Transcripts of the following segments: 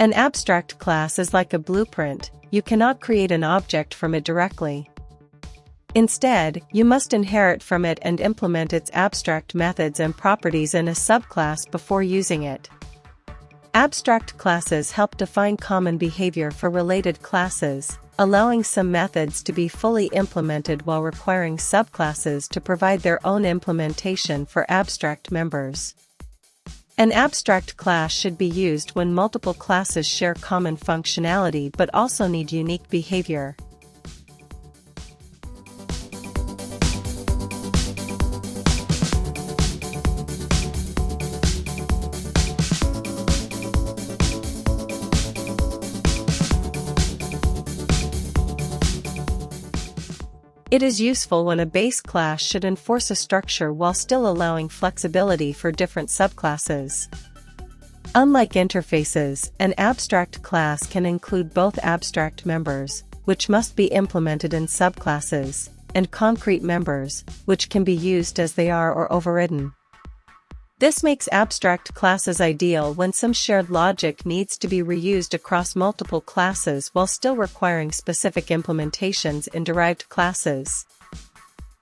An abstract class is like a blueprint. You cannot create an object from it directly. Instead, you must inherit from it and implement its abstract methods and properties in a subclass before using it. Abstract classes help define common behavior for related classes, allowing some methods to be fully implemented while requiring subclasses to provide their own implementation for abstract members. An abstract class should be used when multiple classes share common functionality but also need unique behavior. It is useful when a base class should enforce a structure while still allowing flexibility for different subclasses. Unlike interfaces, an abstract class can include both abstract members, which must be implemented in subclasses, and concrete members, which can be used as they are or overridden. This makes abstract classes ideal when some shared logic needs to be reused across multiple classes while still requiring specific implementations in derived classes.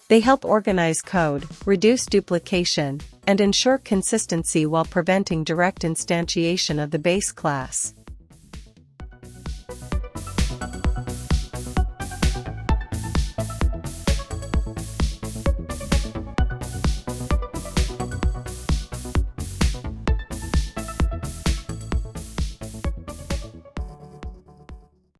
They help organize code, reduce duplication, and ensure consistency while preventing direct instantiation of the base class.